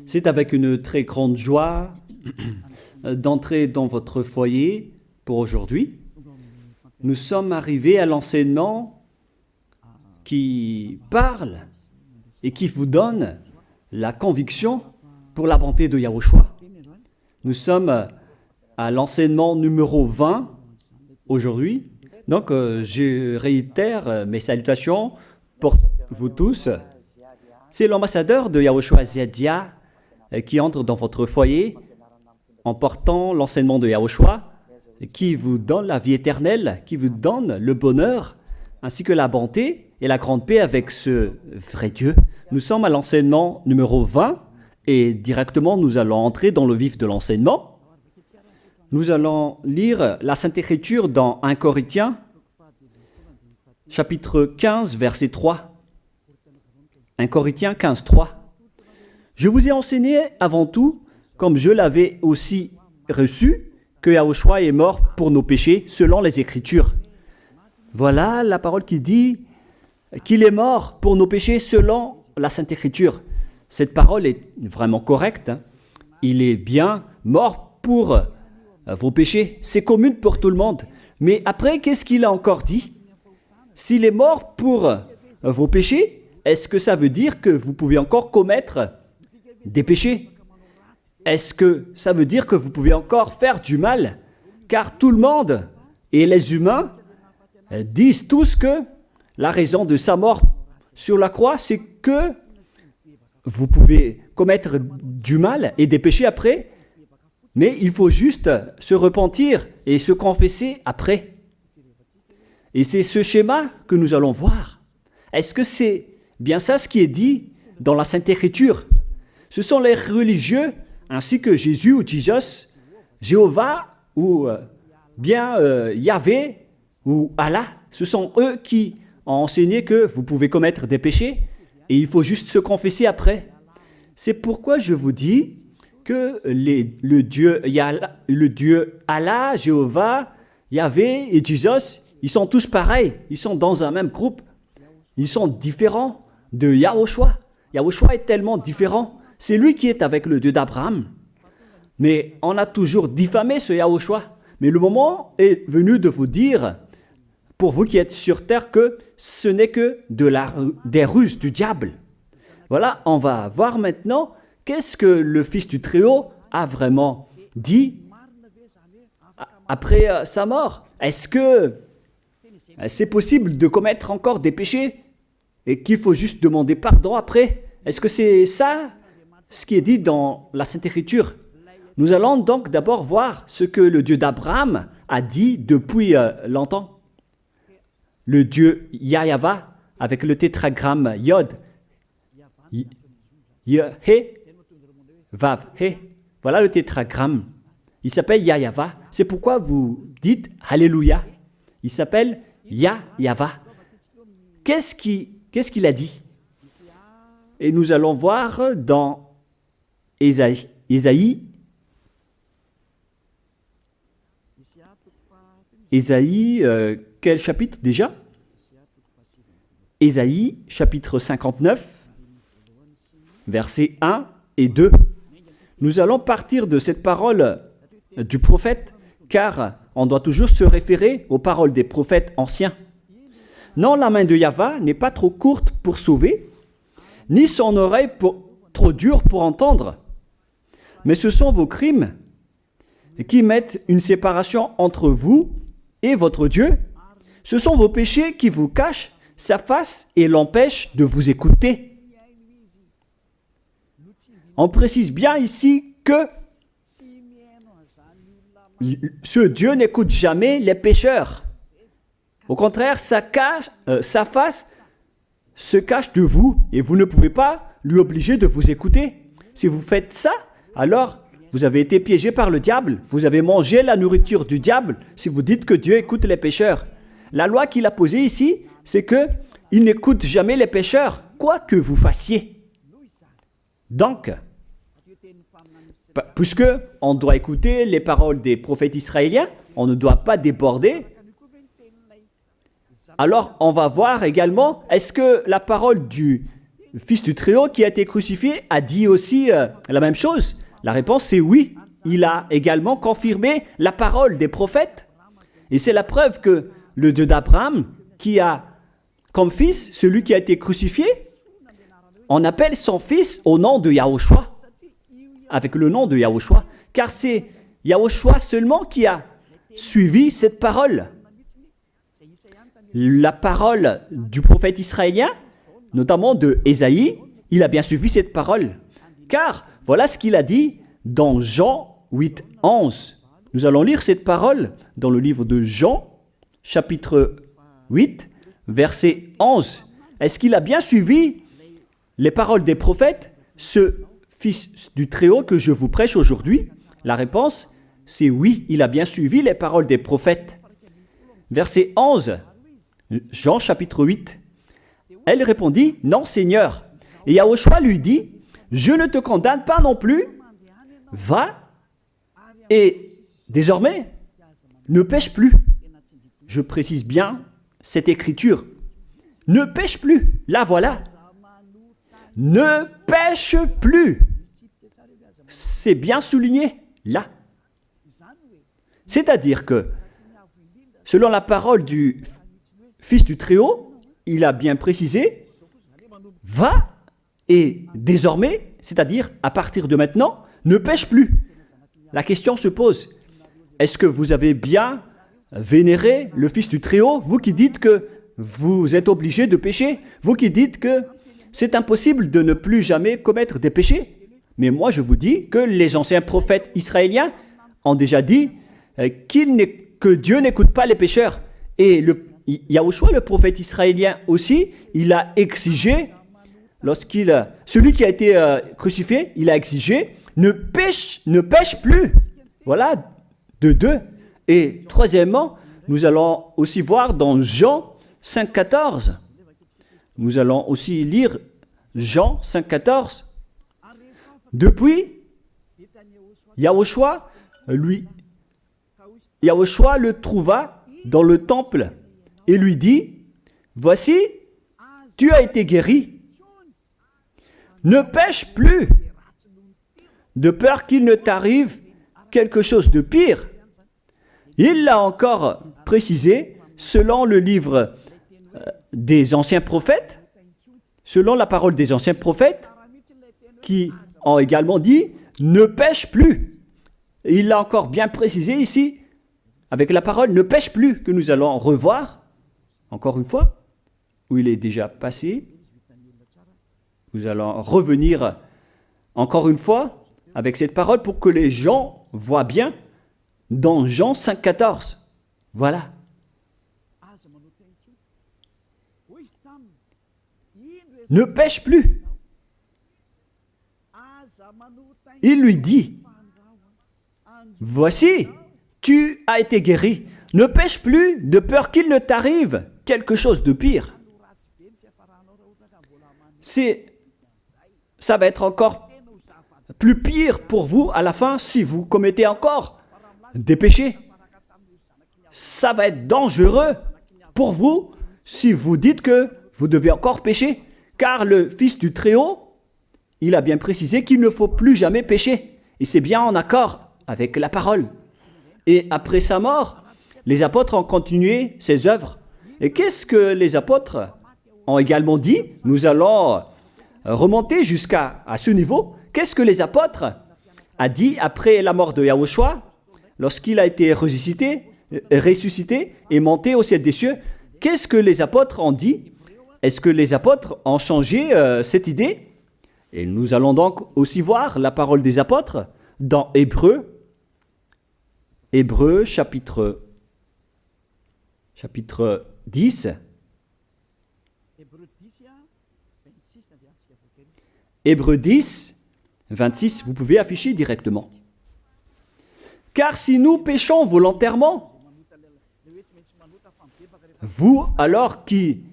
C'est avec une très grande joie d'entrer dans votre foyer pour aujourd'hui. Nous sommes arrivés à l'enseignement qui parle et qui vous donne la conviction pour la bonté de Yahushua. Nous sommes à l'enseignement numéro 20 aujourd'hui. Donc, je réitère mes salutations pour vous tous. C'est l'ambassadeur de Yahushua Ziadia qui entre dans votre foyer en portant l'enseignement de Yahushua qui vous donne la vie éternelle, qui vous donne le bonheur ainsi que la bonté et la grande paix avec ce vrai Dieu. Nous sommes à l'enseignement numéro 20 et directement nous allons entrer dans le vif de l'enseignement. Nous allons lire la Sainte Écriture dans 1 Corinthiens, chapitre 15, verset 3. 1 Corinthiens 15, 3. Je vous ai enseigné avant tout, comme je l'avais aussi reçu, que Yahushua est mort pour nos péchés selon les Écritures. Voilà la parole qui dit qu'il est mort pour nos péchés selon la Sainte Écriture. Cette parole est vraiment correcte. Il est bien mort pour vos péchés. C'est commun pour tout le monde. Mais après, qu'est-ce qu'il a encore dit? S'il est mort pour vos péchés, est-ce que ça veut dire que vous pouvez encore commettre des péchés? Est-ce que ça veut dire que vous pouvez encore faire du mal? Car tout le monde et les humains disent tous que la raison de sa mort sur la croix, c'est que vous pouvez commettre du mal et des péchés après, mais il faut juste se repentir et se confesser après. Et c'est ce schéma que nous allons voir. Est-ce que c'est bien ça ce qui est dit dans la Sainte Écriture? Ce sont les religieux ainsi que Jésus ou Jesus, Jéhovah ou bien Yahvé ou Allah. Ce sont eux qui ont enseigné que vous pouvez commettre des péchés et il faut juste se confesser après. C'est pourquoi je vous dis que le Dieu Allah, Jéhovah, Yahvé et Jesus, ils sont tous pareils. Ils sont dans un même groupe. Ils sont différents de Yahushua. Yahushua est tellement différent. C'est lui qui est avec le Dieu d'Abraham. Mais on a toujours diffamé ce Yahushua. Mais le moment est venu de vous dire, pour vous qui êtes sur terre, que ce n'est que des ruses du diable. Voilà, on va voir maintenant qu'est-ce que le Fils du Très-Haut a vraiment dit après sa mort. Est-ce que c'est possible de commettre encore des péchés et qu'il faut juste demander pardon après? Est-ce que c'est ça ce qui est dit dans la Sainte Écriture? Nous allons donc d'abord voir ce que le Dieu d'Abraham a dit depuis longtemps. Le Dieu Yahva avec le tétragramme Yod, He, Vav, He. Voilà le tétragramme. Il s'appelle Yahva. C'est pourquoi vous dites Alléluia. Il s'appelle Yahva. Qu'est-ce qu'il a dit? Et nous allons voir dans Ésaïe, quel chapitre déjà? Ésaïe, chapitre 59, versets 1 et 2. Nous allons partir de cette parole du prophète, car on doit toujours se référer aux paroles des prophètes anciens. Non, la main de Yahva n'est pas trop courte pour sauver, ni son oreille trop dure pour entendre. Mais ce sont vos crimes qui mettent une séparation entre vous et votre Dieu. Ce sont vos péchés qui vous cachent sa face et l'empêchent de vous écouter. On précise bien ici que ce Dieu n'écoute jamais les pécheurs. Au contraire, sa face se cache de vous et vous ne pouvez pas lui obliger de vous écouter. Si vous faites ça, alors vous avez été piégé par le diable. Vous avez mangé la nourriture du diable si vous dites que Dieu écoute les pécheurs. La loi qu'il a posée ici, c'est qu'il n'écoute jamais les pécheurs, quoi que vous fassiez. Donc, puisque on doit écouter les paroles des prophètes israéliens, on ne doit pas déborder. Alors, on va voir également, est-ce que la parole du Fils du Très-Haut qui a été crucifié a dit aussi la même chose? La réponse c'est oui. Il a également confirmé la parole des prophètes. Et c'est la preuve que le Dieu d'Abraham, qui a comme fils celui qui a été crucifié, on appelle son fils au nom de Yahushua, avec le nom de Yahushua, car c'est Yahushua seulement qui a suivi cette parole. La parole du prophète israélien, notamment de Ésaïe, il a bien suivi cette parole. Car voilà ce qu'il a dit dans Jean 8, 11. Nous allons lire cette parole dans le livre de Jean, chapitre 8, verset 11. Est-ce qu'il a bien suivi les paroles des prophètes, ce Fils du Très-Haut que je vous prêche aujourd'hui? La réponse, c'est oui, il a bien suivi les paroles des prophètes. Verset 11, Jean chapitre 8. Elle répondit, non Seigneur. Et Yahushua lui dit, je ne te condamne pas non plus, va et désormais ne pêche plus. Je précise bien cette écriture. Ne pêche plus, là voilà. Ne pêche plus. C'est bien souligné, là. C'est-à-dire que, selon la parole du Fils du Très-Haut, il a bien précisé, va et désormais, c'est-à-dire à partir de maintenant, ne pêche plus. La question se pose, est-ce que vous avez bien vénéré le Fils du Très-Haut, vous qui dites que vous êtes obligé de pécher, vous qui dites que c'est impossible de ne plus jamais commettre des péchés? Mais moi je vous dis que les anciens prophètes israéliens ont déjà dit que Dieu n'écoute pas les pécheurs. Et Yahushua, le prophète israélien aussi, il a exigé, celui qui a été crucifié, il a exigé, ne pêche plus. Voilà, de deux. Et troisièmement, nous allons aussi voir dans Jean 5,14. Nous allons aussi lire Jean 5,14. Depuis, Yahushua le trouva dans le temple et lui dit, voici, tu as été guéri. Ne pêche plus, de peur qu'il ne t'arrive quelque chose de pire. Il l'a encore précisé selon le livre des anciens prophètes, selon la parole des anciens prophètes, qui ont également dit « ne pêche plus ». Il l'a encore bien précisé ici, avec la parole « ne pêche plus » que nous allons revoir, encore une fois, où il est déjà passé. Nous allons revenir encore une fois avec cette parole pour que les gens voient bien dans Jean 5,14. Voilà. Ne pêche plus. Il lui dit, voici, tu as été guéri. Ne pêche plus de peur qu'il ne t'arrive quelque chose de pire. Ça va être encore plus pire pour vous à la fin si vous commettez encore des péchés. Ça va être dangereux pour vous si vous dites que vous devez encore pécher. Car le Fils du Très-Haut, il a bien précisé qu'il ne faut plus jamais pécher. Et c'est bien en accord avec la parole. Et après sa mort, les apôtres ont continué ses œuvres. Et qu'est-ce que les apôtres ont également dit? Nous allons remonter jusqu'à ce niveau. Qu'est-ce que les apôtres ont dit après la mort de Yahushua, lorsqu'il a été ressuscité et monté au ciel des cieux? Qu'est-ce que les apôtres ont dit? Est-ce que les apôtres ont changé cette idée? Et nous allons donc aussi voir la parole des apôtres dans Hébreux chapitre 10. Hébreux 10, 26, vous pouvez afficher directement. Car si nous péchons volontairement, vous alors qui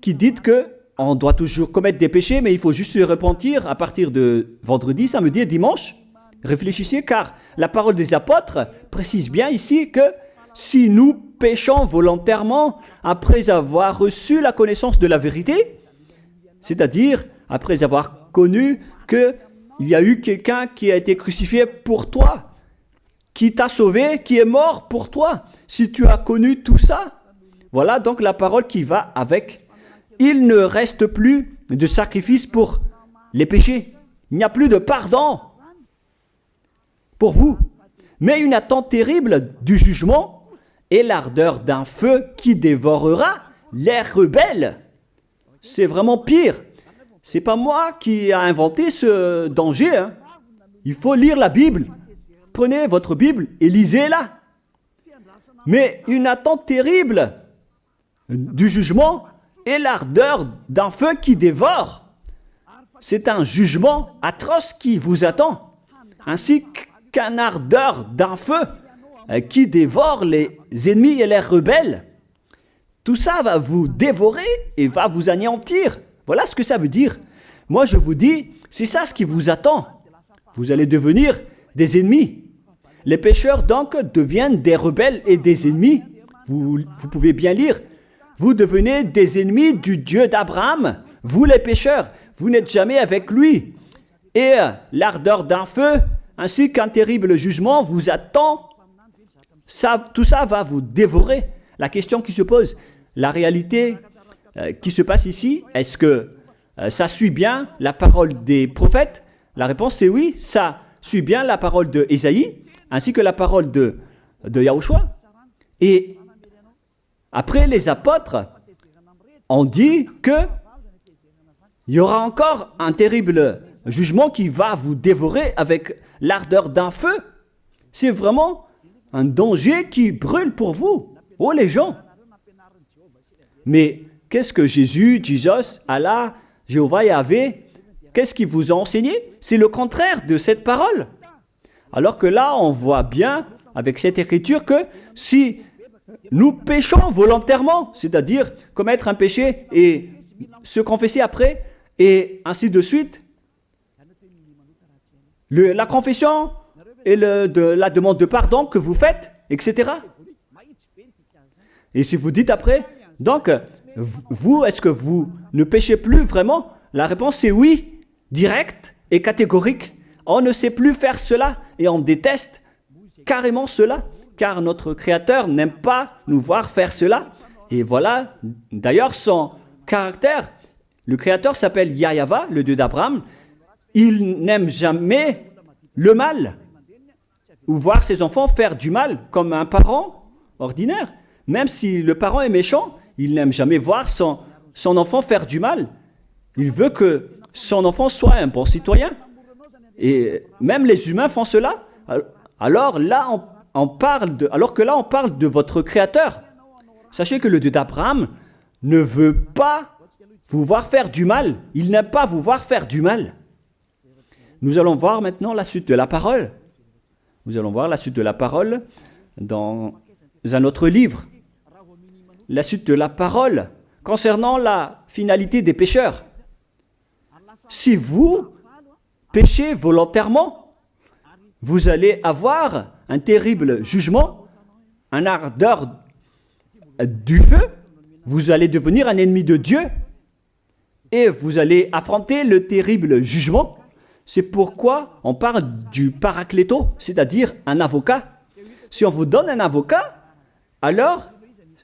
dites que on doit toujours commettre des péchés, mais il faut juste se repentir à partir de vendredi, samedi et dimanche. Réfléchissez, car la parole des apôtres précise bien ici que si nous péchons volontairement après avoir reçu la connaissance de la vérité, C'est-à-dire, après avoir connu qu'il y a eu quelqu'un qui a été crucifié pour toi, qui t'a sauvé, qui est mort pour toi. Si tu as connu tout ça, voilà donc la parole qui va avec. Il ne reste plus de sacrifice pour les péchés. Il n'y a plus de pardon pour vous, mais une attente terrible du jugement et l'ardeur d'un feu qui dévorera les rebelles. C'est vraiment pire. C'est pas moi qui ai inventé ce danger. Hein. Il faut lire la Bible. Prenez votre Bible et lisez-la. Mais une attente terrible du jugement et l'ardeur d'un feu qui dévore. C'est un jugement atroce qui vous attend, ainsi qu'un ardeur d'un feu qui dévore les ennemis et les rebelles. Tout ça va vous dévorer et va vous anéantir. Voilà ce que ça veut dire. Moi, je vous dis, c'est ça ce qui vous attend. Vous allez devenir des ennemis. Les pécheurs, donc, deviennent des rebelles et des ennemis. Vous pouvez bien lire. Vous devenez des ennemis du Dieu d'Abraham. Vous, les pécheurs, vous n'êtes jamais avec lui. Et l'ardeur d'un feu, ainsi qu'un terrible jugement vous attend. Tout ça va vous dévorer. La question qui se pose, la réalité qui se passe ici, est-ce que ça suit bien la parole des prophètes? La réponse c'est oui, ça suit bien la parole de Ésaïe, ainsi que la parole de Yahushua. Et après, les apôtres ont dit qu'il y aura encore un terrible jugement qui va vous dévorer avec l'ardeur d'un feu. C'est vraiment un danger qui brûle pour vous. Oh les gens! Mais qu'est-ce que Jesus, Allah, Jéhovah, Yahvé, qu'est-ce qu'il vous a enseigné? C'est le contraire de cette parole. Alors que là, on voit bien avec cette écriture que si nous péchons volontairement, c'est-à-dire commettre un péché et se confesser après, et ainsi de suite, la confession et la demande de pardon que vous faites, etc. Et si vous dites après, donc, vous, est-ce que vous ne péchez plus vraiment? La réponse est oui, directe et catégorique. On ne sait plus faire cela et on déteste carrément cela, car notre Créateur n'aime pas nous voir faire cela. Et voilà, d'ailleurs, son caractère, le Créateur s'appelle Yahva, le Dieu d'Abraham. Il n'aime jamais le mal, ou voir ses enfants faire du mal, comme un parent ordinaire. Même si le parent est méchant, il n'aime jamais voir son enfant faire du mal. Il veut que son enfant soit un bon citoyen. Et même les humains font cela. Alors que là, on parle de votre Créateur. Sachez que le Dieu d'Abraham ne veut pas vous voir faire du mal. Il n'aime pas vous voir faire du mal. Nous allons voir maintenant la suite de la parole. Nous allons voir la suite de la parole dans un autre livre. La suite de la parole concernant la finalité des pécheurs. Si vous péchez volontairement, vous allez avoir un terrible jugement, un ardeur du feu, vous allez devenir un ennemi de Dieu et vous allez affronter le terrible jugement. C'est pourquoi on parle du paracléto, c'est-à-dire un avocat. Si on vous donne un avocat, alors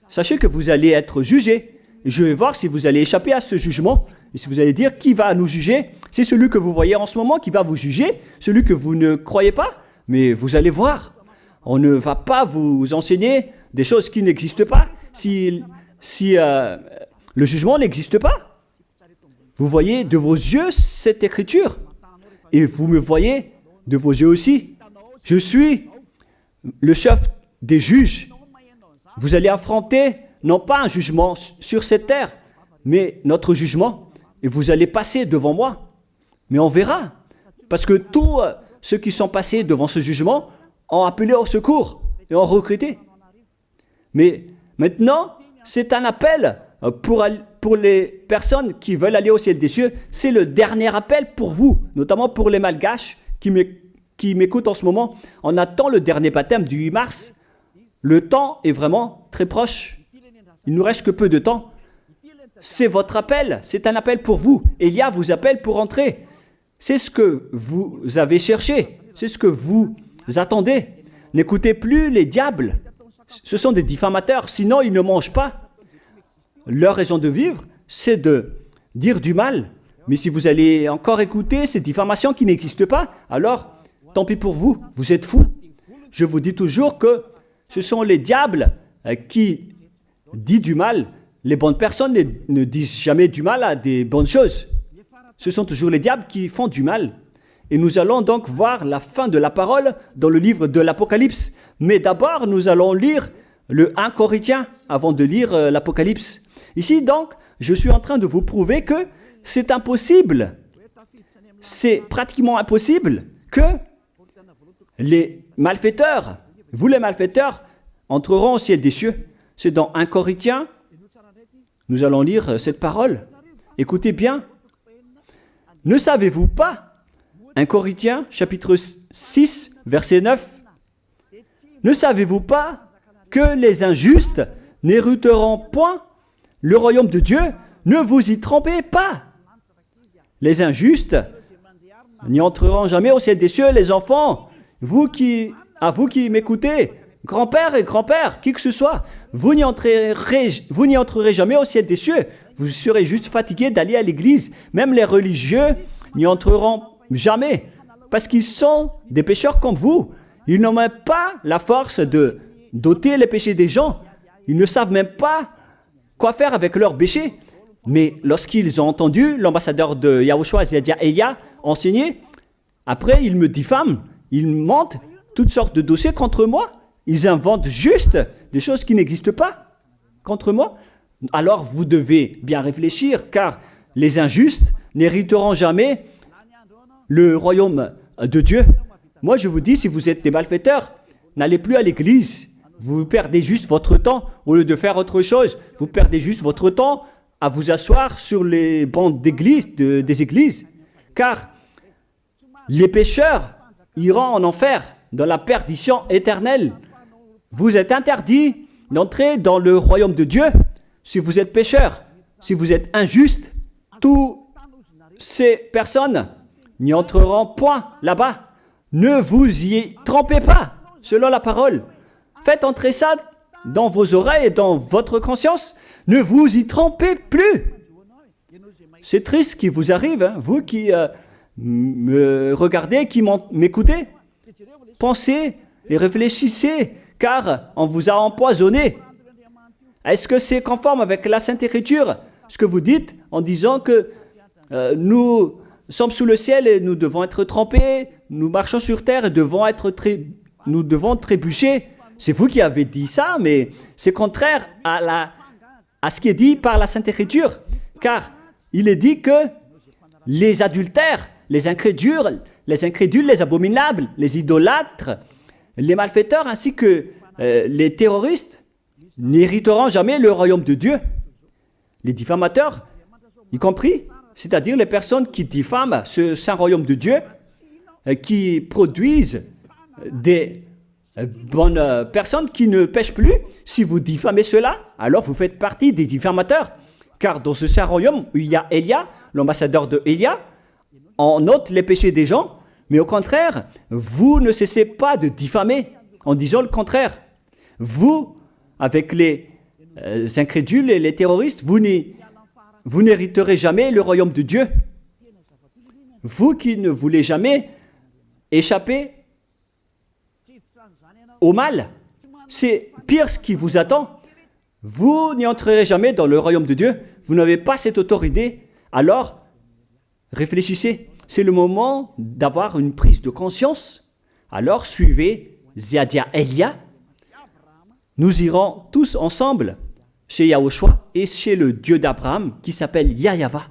sachez que vous allez être jugé. Je vais voir si vous allez échapper à ce jugement. Et si vous allez dire qui va nous juger, c'est celui que vous voyez en ce moment qui va vous juger, celui que vous ne croyez pas. Mais vous allez voir, on ne va pas vous enseigner des choses qui n'existent pas si le jugement n'existe pas. Vous voyez de vos yeux cette écriture et vous me voyez de vos yeux aussi. Je suis le chef des juges. Vous allez affronter non pas un jugement sur cette terre, mais notre jugement. Et vous allez passer devant moi. Mais on verra. Parce que tous ceux qui sont passés devant ce jugement ont appelé au secours et ont recruté. Mais maintenant, c'est un appel pour les personnes qui veulent aller au ciel des cieux. C'est le dernier appel pour vous, notamment pour les malgaches qui m'écoutent en ce moment. On attend le dernier baptême du 8 mars. Le temps est vraiment très proche. Il nous reste que peu de temps. c'est votre appel, c'est un appel pour vous. Élia vous appelle pour entrer. C'est ce que vous avez cherché, c'est ce que vous attendez. N'écoutez plus les diables, ce sont des diffamateurs, sinon ils ne mangent pas. Leur raison de vivre, c'est de dire du mal. Mais si vous allez encore écouter ces diffamations qui n'existent pas, alors tant pis pour vous, vous êtes fous. Je vous dis toujours que ce sont les diables qui disent du mal. Les bonnes personnes ne disent jamais du mal à des bonnes choses. Ce sont toujours les diables qui font du mal. Et nous allons donc voir la fin de la parole dans le livre de l'Apocalypse. Mais d'abord, nous allons lire le 1 Corinthiens avant de lire l'Apocalypse. Ici, donc, je suis en train de vous prouver que c'est impossible. C'est pratiquement impossible que les malfaiteurs, vous les malfaiteurs, entreront au ciel des cieux. C'est dans 1 Corinthiens, nous allons lire cette parole. Écoutez bien. Ne savez-vous pas, 1 Corinthiens, chapitre 6, verset 9, ne savez-vous pas que les injustes n'hériteront point le royaume de Dieu? Ne vous y trompez pas. Les injustes n'y entreront jamais au ciel des cieux. Les enfants, vous qui m'écoutez, grand-père et grand-père, qui que ce soit, vous n'y entrerez jamais au ciel des cieux. Vous serez juste fatigués d'aller à l'église. Même les religieux n'y entreront jamais parce qu'ils sont des pécheurs comme vous. Ils n'ont même pas la force de d'ôter les péchés des gens. Ils ne savent même pas quoi faire avec leurs péchés. Mais lorsqu'ils ont entendu l'ambassadeur de Yahushua, c'est-à-dire Elia, enseigner, après ils me diffament, ils montent toutes sortes de dossiers contre moi. Ils inventent juste des choses qui n'existent pas contre moi. Alors vous devez bien réfléchir, car les injustes n'hériteront jamais le royaume de Dieu. Moi je vous dis, si vous êtes des malfaiteurs, n'allez plus à l'église. Vous perdez juste votre temps au lieu de faire autre chose. Vous perdez juste votre temps à vous asseoir sur les bancs d'église, des églises. Car les pécheurs iront en enfer, dans la perdition éternelle. Vous êtes interdit d'entrer dans le royaume de Dieu si vous êtes pécheur, si vous êtes injuste. Toutes ces personnes n'y entreront point là-bas. Ne vous y trompez pas, selon la parole. Faites entrer ça dans vos oreilles et dans votre conscience. Ne vous y trompez plus. C'est triste ce qui vous arrive, hein, vous qui me regardez, qui m'écoutez. Pensez et réfléchissez, car on vous a empoisonné. Est-ce que c'est conforme avec la Sainte Écriture, ce que vous dites en disant que nous sommes sous le ciel et nous devons être trempés, nous marchons sur terre et nous devons trébucher? C'est vous qui avez dit ça, mais c'est contraire à ce qui est dit par la Sainte Écriture, car il est dit que les adultères, les incrédules, les abominables, les idolâtres, les malfaiteurs ainsi que les terroristes n'hériteront jamais le royaume de Dieu. Les diffamateurs, y compris, c'est-à-dire les personnes qui diffament ce saint royaume de Dieu, qui produisent des bonnes personnes qui ne pêchent plus. Si vous diffamez cela, alors vous faites partie des diffamateurs. Car dans ce saint royaume où il y a Elia, l'ambassadeur de Elia, on ôte les péchés des gens, mais au contraire, vous ne cessez pas de diffamer en disant le contraire. Vous, avec les incrédules et les terroristes, vous n'hériterez jamais le royaume de Dieu. Vous qui ne voulez jamais échapper au mal, c'est pire ce qui vous attend. Vous n'y entrerez jamais dans le royaume de Dieu. Vous n'avez pas cette autorité. Alors, réfléchissez. C'est le moment d'avoir une prise de conscience. Alors, suivez Zeadia Elia. Nous irons tous ensemble chez Yahushua et chez le Dieu d'Abraham qui s'appelle Yahyawa.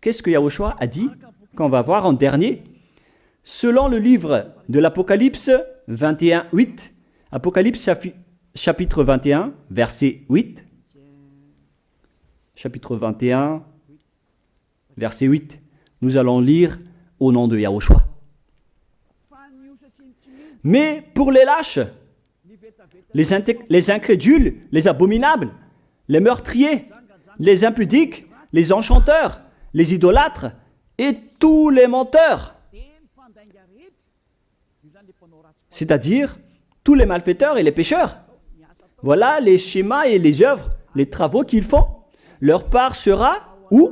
Qu'est-ce que Yahushua a dit qu'on va voir en dernier? Selon le livre de l'Apocalypse 21, 8, Apocalypse chapitre 21, verset 8. Chapitre 21, verset 8. Nous allons lire au nom de Yahushua. Mais pour les lâches, les incrédules, les abominables, les meurtriers, les impudiques, les enchanteurs, les idolâtres et tous les menteurs. C'est-à-dire tous les malfaiteurs et les pécheurs. Voilà les schémas et les œuvres, les travaux qu'ils font. Leur part sera où?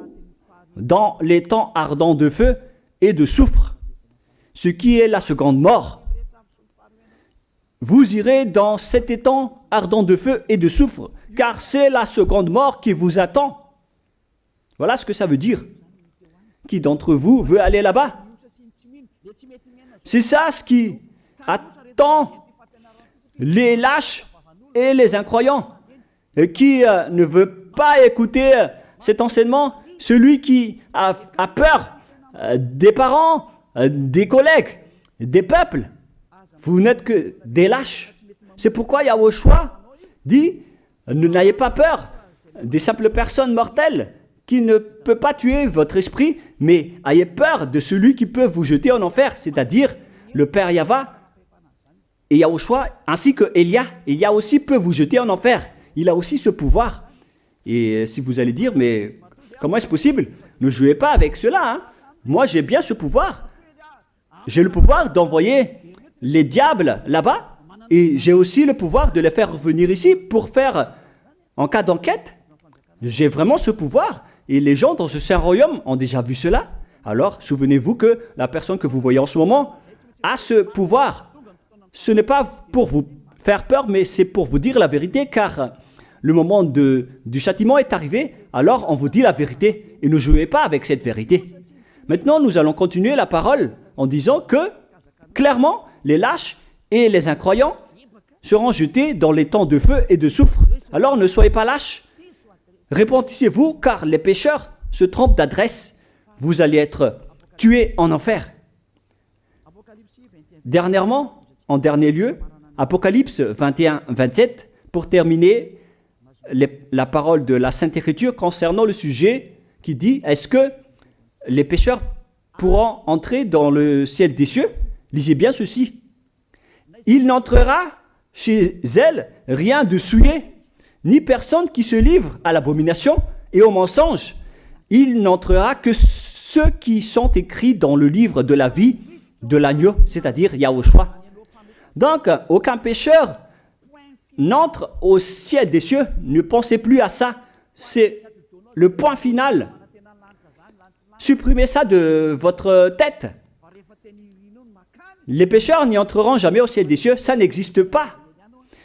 Dans les temps ardents de feu et de soufre, ce qui est la seconde mort. Vous irez dans cet étang ardent de feu et de soufre, car c'est la seconde mort qui vous attend. Voilà ce que ça veut dire. Qui d'entre vous veut aller là-bas? C'est ça ce qui attend les lâches et les incroyants. Qui ne veut pas écouter cet enseignement? Celui qui a peur des parents, des collègues, des peuples. Vous n'êtes que des lâches. C'est pourquoi Yahushua dit, n'ayez pas peur des simples personnes mortelles qui ne peut pas tuer votre esprit, mais ayez peur de celui qui peut vous jeter en enfer, c'est-à-dire le Père Yahva et Yahushua, ainsi que Elia. Elia aussi peut vous jeter en enfer. Il a aussi ce pouvoir. Et si vous allez dire, mais comment est-ce possible? Ne jouez pas avec cela. Hein? Moi, j'ai bien ce pouvoir. J'ai le pouvoir d'envoyer les diables là-bas. Et j'ai aussi le pouvoir de les faire revenir ici pour faire, en cas d'enquête. J'ai vraiment ce pouvoir. Et les gens dans ce saint royaume ont déjà vu cela. Alors, souvenez-vous que la personne que vous voyez en ce moment a ce pouvoir. Ce n'est pas pour vous faire peur, mais c'est pour vous dire la vérité, car le moment du châtiment est arrivé, alors on vous dit la vérité, et ne jouez pas avec cette vérité. Maintenant, nous allons continuer la parole en disant que, clairement, les lâches et les incroyants seront jetés dans les temps de feu et de soufre. Alors ne soyez pas lâches, répentissez-vous, car les pécheurs se trompent d'adresse. Vous allez être tués en enfer. Dernièrement, en dernier lieu, Apocalypse 21-27, pour terminer la parole de la Sainte Écriture concernant le sujet qui dit, est-ce que les pécheurs pourront entrer dans le ciel des cieux? Lisez bien ceci. Il n'entrera chez elle rien de souillé, ni personne qui se livre à l'abomination et au mensonge. Il n'entrera que ceux qui sont écrits dans le livre de la vie de l'agneau, c'est-à-dire Yahushua. Donc, aucun pécheur n'entre au ciel des cieux. Ne pensez plus à ça. C'est le point final. Supprimez ça de votre tête. Les pécheurs n'y entreront jamais au ciel des cieux. Ça n'existe pas.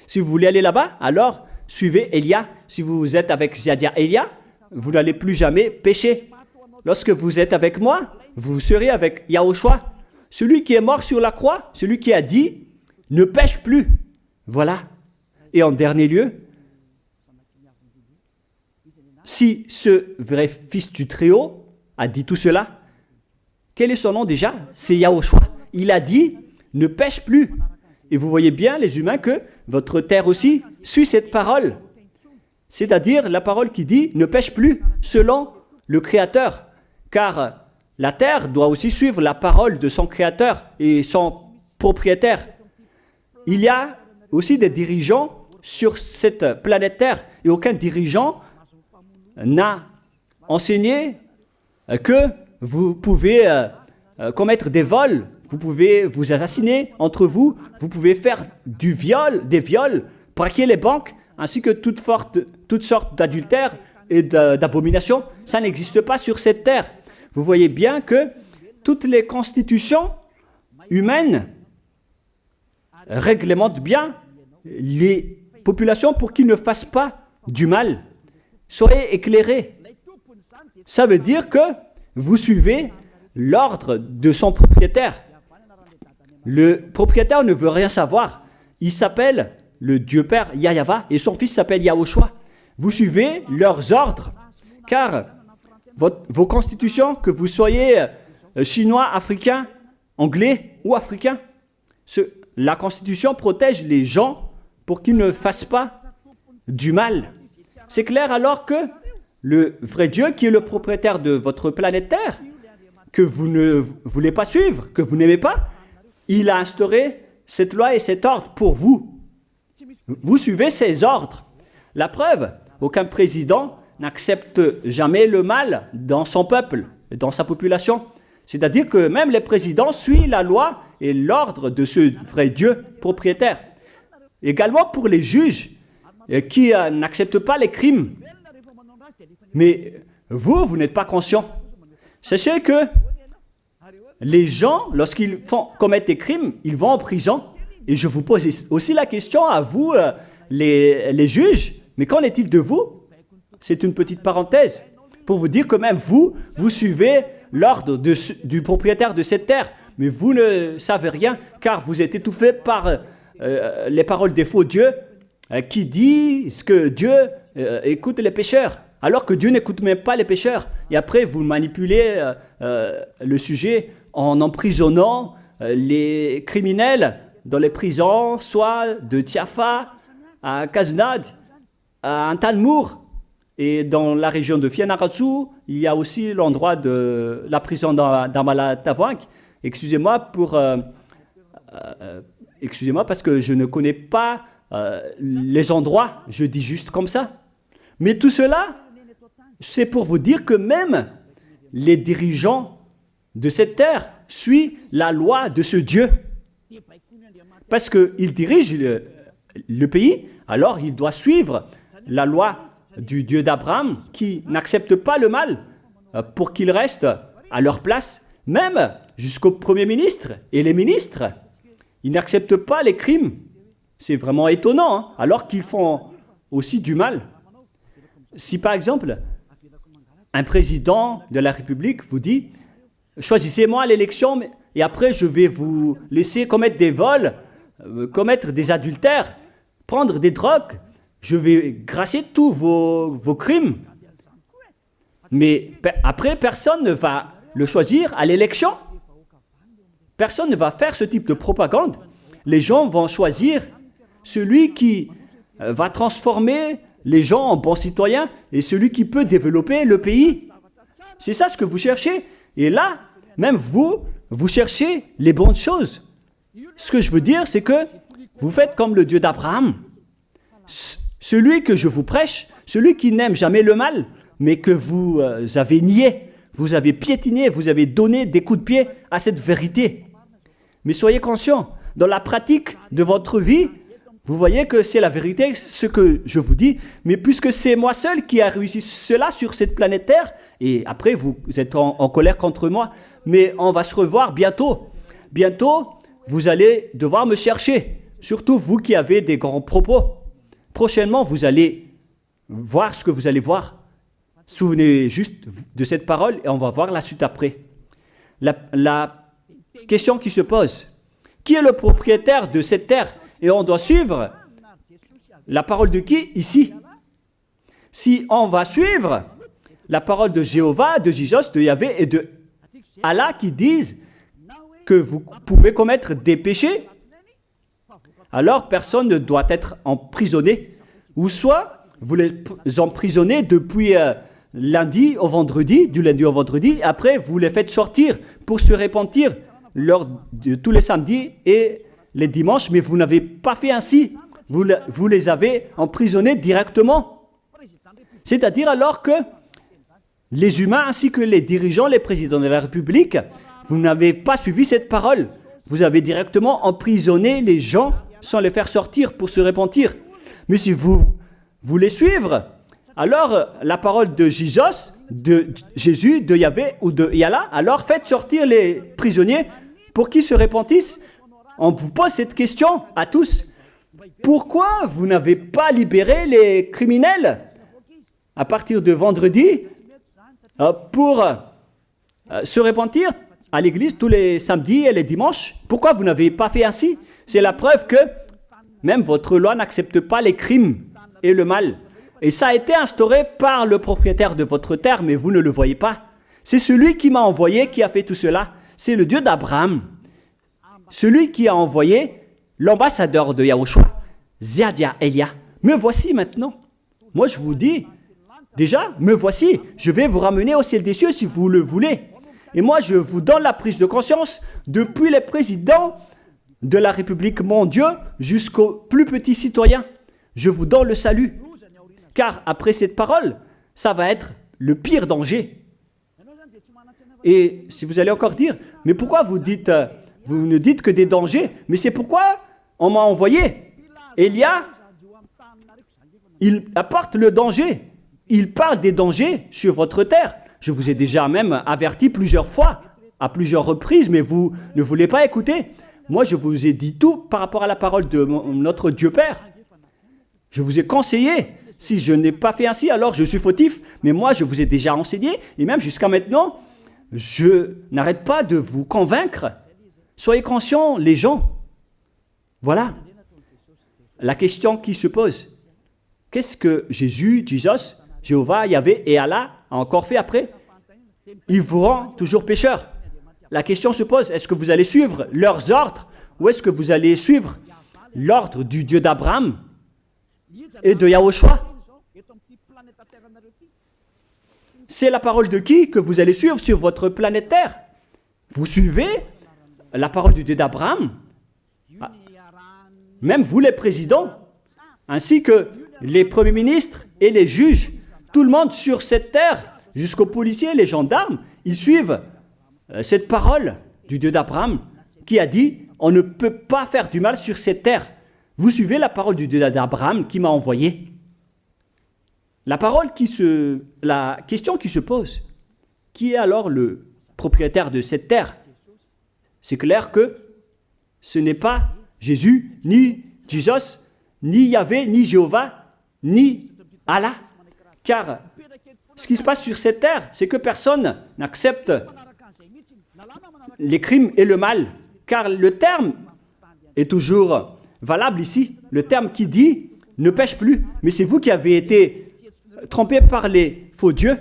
Si vous voulez aller là-bas, alors suivez Elia. Si vous êtes avec Ziadia Elia, vous n'allez plus jamais pécher. Lorsque vous êtes avec moi, vous serez avec Yahushua. Celui qui est mort sur la croix, celui qui a dit, ne pêche plus. Voilà. Et en dernier lieu, si ce vrai fils du Très-Haut a dit tout cela, quel est son nom déjà? C'est Yahushua. Il a dit, ne pêche plus. Et vous voyez bien, les humains, que votre terre aussi suit cette parole. C'est-à-dire la parole qui dit, ne pêche plus, selon le Créateur. Car la terre doit aussi suivre la parole de son Créateur et son propriétaire. Il y a aussi des dirigeants sur cette planète Terre et aucun dirigeant n'a enseigné que vous pouvez commettre des vols, vous pouvez vous assassiner entre vous, vous pouvez faire des viols, braquer les banques, ainsi que toutes sortes d'adultères et d'abominations. Ça n'existe pas sur cette terre. Vous voyez bien que toutes les constitutions humaines réglementent bien les populations pour qu'ils ne fassent pas du mal. Soyez éclairés. Ça veut dire que vous suivez l'ordre de son propriétaire. Le propriétaire ne veut rien savoir. Il s'appelle le Dieu Père Yahva et son fils s'appelle Yahushua. Vous suivez leurs ordres, car vos constitutions, que vous soyez chinois, africain, anglais ou africain, la constitution protège les gens pour qu'ils ne fassent pas du mal. C'est clair alors que le vrai Dieu, qui est le propriétaire de votre planète Terre, que vous ne voulez pas suivre, que vous n'aimez pas, il a instauré cette loi et cet ordre pour vous. Vous suivez ces ordres. La preuve, aucun président n'accepte jamais le mal dans son peuple, dans sa population. C'est-à-dire que même les présidents suivent la loi et l'ordre de ce vrai Dieu propriétaire. Également pour les juges qui n'acceptent pas les crimes. Mais vous n'êtes pas conscient. Sachez que les gens, lorsqu'ils commettent des crimes, ils vont en prison. Et je vous pose aussi la question à vous, les juges, mais qu'en est-il de vous? C'est une petite parenthèse pour vous dire que même vous suivez l'ordre du propriétaire de cette terre, mais vous ne savez rien car vous êtes étouffé par les paroles des faux dieux qui disent que Dieu écoute les pécheurs, alors que Dieu n'écoute même pas les pécheurs. Et après, vous manipulez le sujet en emprisonnant les criminels dans les prisons, soit de Tiafa à Kaznad, à Antalmour. Et dans la région de Fianarantsoa, il y a aussi l'endroit de la prison d'Amala-Tavoink. Excusez-moi parce que je ne connais pas les endroits, je dis juste comme ça. Mais tout cela, c'est pour vous dire que même les dirigeants de cette terre suivent la loi de ce Dieu. Parce qu'il dirige le pays, alors il doit suivre la loi du Dieu d'Abraham qui n'accepte pas le mal pour qu'ils restent à leur place, même jusqu'au Premier ministre et les ministres. Ils n'acceptent pas les crimes. C'est vraiment étonnant, hein, alors qu'ils font aussi du mal. Si par exemple, un président de la République vous dit « Choisissez-moi à l'élection et après je vais vous laisser commettre des vols, commettre des adultères, prendre des drogues, je vais gracier tous vos crimes. » Mais après, personne ne va le choisir à l'élection. Personne ne va faire ce type de propagande. Les gens vont choisir celui qui va transformer les gens en bons citoyens et celui qui peut développer le pays. C'est ça ce que vous cherchez. Et là, même vous cherchez les bonnes choses. Ce que je veux dire, c'est que vous faites comme le Dieu d'Abraham. Celui que je vous prêche, celui qui n'aime jamais le mal, mais que vous avez nié, vous avez piétiné, vous avez donné des coups de pied à cette vérité. Mais soyez conscients, dans la pratique de votre vie, vous voyez que c'est la vérité, ce que je vous dis, mais puisque c'est moi seul qui a réussi cela sur cette planète Terre, et après vous êtes en colère contre moi, mais on va se revoir bientôt. Bientôt, vous allez devoir me chercher, surtout vous qui avez des grands propos. Prochainement, vous allez voir ce que vous allez voir. Souvenez juste de cette parole et on va voir la suite après. La question qui se pose, qui est le propriétaire de cette terre? Et on doit suivre la parole de qui ici? Si on va suivre la parole de Jéhovah, de Jésus, de Yahvé et de Allah qui disent que vous pouvez commettre des péchés, alors personne ne doit être emprisonné. Ou soit vous les emprisonnez depuis lundi au vendredi, du lundi au vendredi, après vous les faites sortir pour se repentir lors de tous les samedis et les dimanches, mais vous n'avez pas fait ainsi. Vous les avez emprisonnés directement. C'est-à-dire alors que les humains ainsi que les dirigeants, les présidents de la République, vous n'avez pas suivi cette parole. Vous avez directement emprisonné les gens sans les faire sortir pour se repentir. Mais si vous voulez suivre, alors la parole de Jésus, de Yahvé ou de Yallah, alors faites sortir les prisonniers pour qu'ils se repentissent. On vous pose cette question à tous. Pourquoi vous n'avez pas libéré les criminels à partir de vendredi pour se repentir à l'église tous les samedis et les dimanches? Pourquoi vous n'avez pas fait ainsi? C'est la preuve que même votre loi n'accepte pas les crimes et le mal. Et ça a été instauré par le propriétaire de votre terre, mais vous ne le voyez pas. C'est celui qui m'a envoyé qui a fait tout cela. C'est le Dieu d'Abraham. Celui qui a envoyé l'ambassadeur de Yahushua, Ziadia Elia. Me voici maintenant. Moi, je vous dis, déjà, me voici. Je vais vous ramener au ciel des cieux si vous le voulez. Et moi, je vous donne la prise de conscience depuis les présidents de la République, mon Dieu, jusqu'aux plus petits citoyens. Je vous donne le salut. Car après cette parole, ça va être le pire danger. Et si vous allez encore dire, mais pourquoi vous ne dites que des dangers? Mais c'est pourquoi on m'a envoyé. Élia, il apporte le danger. Il parle des dangers sur votre terre. Je vous ai déjà même averti plusieurs fois, à plusieurs reprises, mais vous ne voulez pas écouter. Moi, je vous ai dit tout par rapport à la parole de notre Dieu Père. Je vous ai conseillé. Si je n'ai pas fait ainsi, alors je suis fautif. Mais moi, je vous ai déjà enseigné. Et même jusqu'à maintenant, je n'arrête pas de vous convaincre. Soyez conscients, les gens. Voilà. La question qui se pose. Qu'est-ce que Jésus, Jéhovah, Yahvé et Allah a encore fait après? Il vous rend toujours pécheur. La question se pose, est-ce que vous allez suivre leurs ordres ou est-ce que vous allez suivre l'ordre du Dieu d'Abraham et de Yahushua? C'est la parole de qui que vous allez suivre sur votre planète Terre? Vous suivez la parole du Dieu d'Abraham? Même vous les présidents, ainsi que les premiers ministres et les juges, tout le monde sur cette terre, jusqu'aux policiers, les gendarmes, ils suivent cette parole du Dieu d'Abraham qui a dit, on ne peut pas faire du mal sur cette terre. Vous suivez la parole du Dieu d'Abraham qui m'a envoyé. La question qui se pose, qui est alors le propriétaire de cette terre? C'est clair que ce n'est pas Jésus, ni Jesus, ni Yahvé, ni Jéhovah, ni Allah. Car ce qui se passe sur cette terre, c'est que personne n'accepte les crimes et le mal. Car le terme est toujours valable ici. Le terme qui dit ne pêche plus. Mais c'est vous qui avez été trompés par les faux dieux.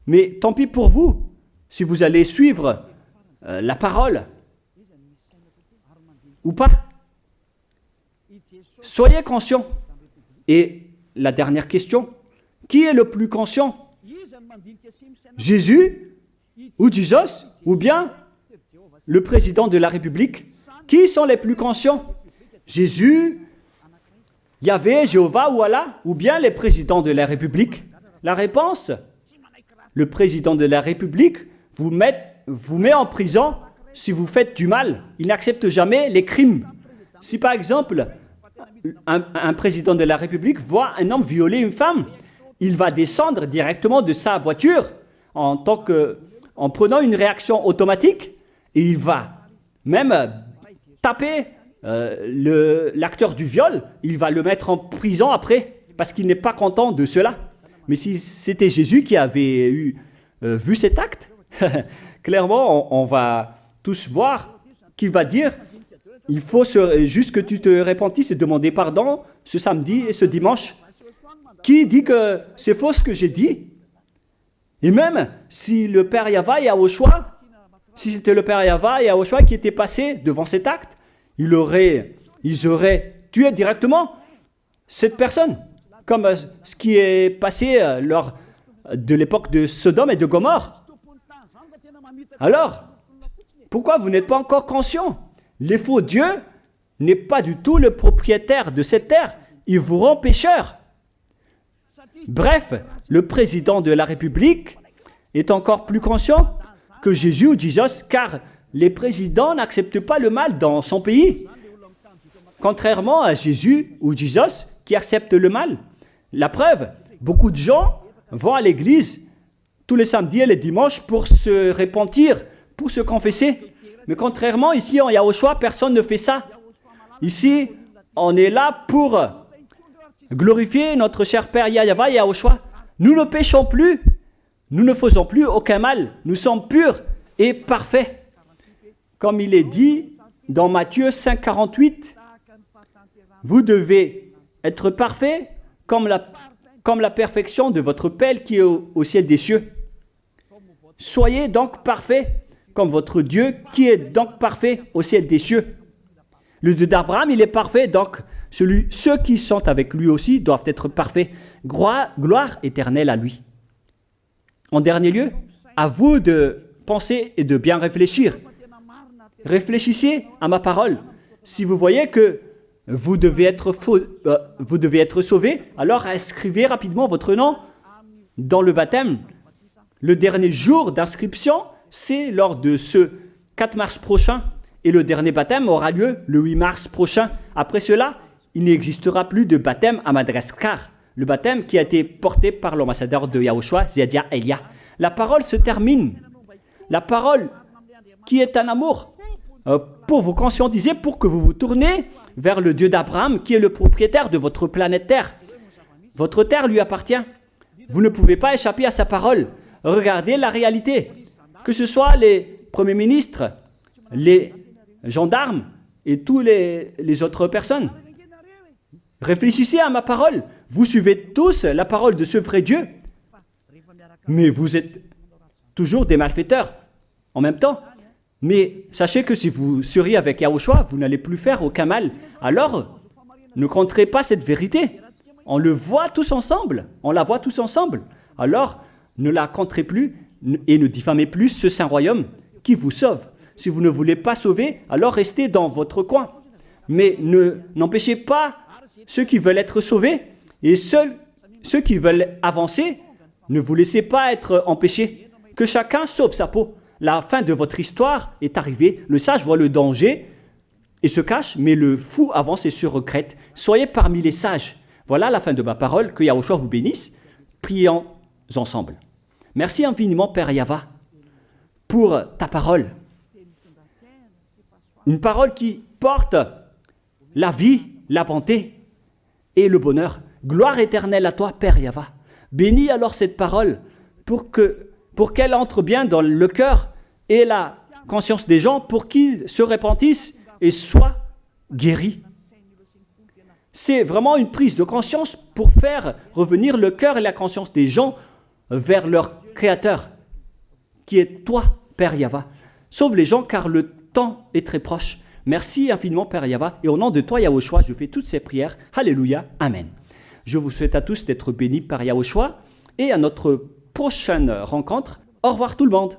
Mais tant pis pour vous, si vous allez suivre la parole ou pas. Soyez conscients. Et la dernière question, qui est le plus conscient? Jésus ou Jesus ou bien le président de la République? Qui sont les plus conscients? Jésus, Yahvé, Jéhovah ou Allah ou bien les présidents de la République? La réponse, le président de la République vous met en prison si vous faites du mal. Il n'accepte jamais les crimes. Si par exemple, un président de la République voit un homme violer une femme, il va descendre directement de sa voiture en prenant une réaction automatique et il va même taper l'acteur du viol, il va le mettre en prison après parce qu'il n'est pas content de cela. Mais si c'était Jésus qui avait vu cet acte, clairement on va tous voir qu'il va dire il faut juste que tu te repentisses et demander pardon ce samedi et ce dimanche. Qui dit que c'est faux ce que j'ai dit? Et même si le Père Yahvé et Yahushua, si c'était le Père Yahvé et Yahushua qui était passé devant cet acte, ils auraient tué directement cette personne, comme ce qui est passé lors de l'époque de Sodome et de Gomorrhe. Alors, pourquoi vous n'êtes pas encore conscient? Les faux dieux n'est pas du tout le propriétaire de cette terre. Il vous rend pécheur. Bref, le président de la République est encore plus conscient que Jésus ou Jesus, car les présidents n'acceptent pas le mal dans son pays. Contrairement à Jésus ou Jesus qui acceptent le mal. La preuve, beaucoup de gens vont à l'église tous les samedis et les dimanches pour se repentir, pour se confesser. Mais contrairement, ici en Yahushua, personne ne fait ça. Ici, on est là pour glorifier notre cher Père Yahvé et Yahushua. Nous ne péchons plus, nous ne faisons plus aucun mal. Nous sommes purs et parfaits. Comme il est dit dans Matthieu 5, 48, vous devez être parfaits comme la perfection de votre Père qui est au ciel des cieux. Soyez donc parfaits comme votre Dieu qui est donc parfait au ciel des cieux. Le Dieu d'Abraham, il est parfait, donc ceux qui sont avec lui aussi doivent être parfaits. Gloire éternelle à lui. En dernier lieu, à vous de penser et de bien réfléchir. Réfléchissez à ma parole. Si vous voyez que vous devez être sauvés, alors inscrivez rapidement votre nom dans le baptême, le dernier jour d'inscription, c'est lors de ce 4 mars prochain. Et le dernier baptême aura lieu le 8 mars prochain. Après cela, il n'existera plus de baptême à Madagascar. Le baptême qui a été porté par l'ambassadeur de Yahushua, Ziadia Elia. La parole se termine. La parole qui est un amour pour vous conscientiser, pour que vous vous tournez vers le Dieu d'Abraham qui est le propriétaire de votre planète Terre. Votre terre lui appartient. Vous ne pouvez pas échapper à sa parole. Regardez la réalité. Que ce soit les premiers ministres, les gendarmes et toutes les autres personnes. Réfléchissez à ma parole. Vous suivez tous la parole de ce vrai Dieu. Mais vous êtes toujours des malfaiteurs en même temps. Mais sachez que si vous seriez avec Yahushua, vous n'allez plus faire aucun mal. Alors, ne compterez pas cette vérité. On le voit tous ensemble. On la voit tous ensemble. Alors, ne la compterez plus et ne diffamez plus ce saint royaume qui vous sauve. Si vous ne voulez pas sauver, alors restez dans votre coin. Mais n'empêchez pas ceux qui veulent être sauvés et ceux qui veulent avancer, ne vous laissez pas être empêchés. Que chacun sauve sa peau. La fin de votre histoire est arrivée. Le sage voit le danger et se cache, mais le fou avance et se regrette. Soyez parmi les sages. Voilà la fin de ma parole. Que Yahushua vous bénisse. Prions ensemble. Merci infiniment, Père Yahva, pour ta parole. Une parole qui porte la vie, la bonté et le bonheur. Gloire éternelle à toi, Père Yahva. Bénis alors cette parole pour qu'elle entre bien dans le cœur et la conscience des gens pour qu'ils se repentissent et soient guéris. C'est vraiment une prise de conscience pour faire revenir le cœur et la conscience des gens vers leur Créateur, qui est toi, Père Yahva. Sauve les gens car le temps est très proche. Merci infiniment, Père Yahva. Et au nom de toi, Yahushua, je fais toutes ces prières. Alléluia. Amen. Je vous souhaite à tous d'être bénis par Yahushua et à notre prochaine rencontre. Au revoir tout le monde.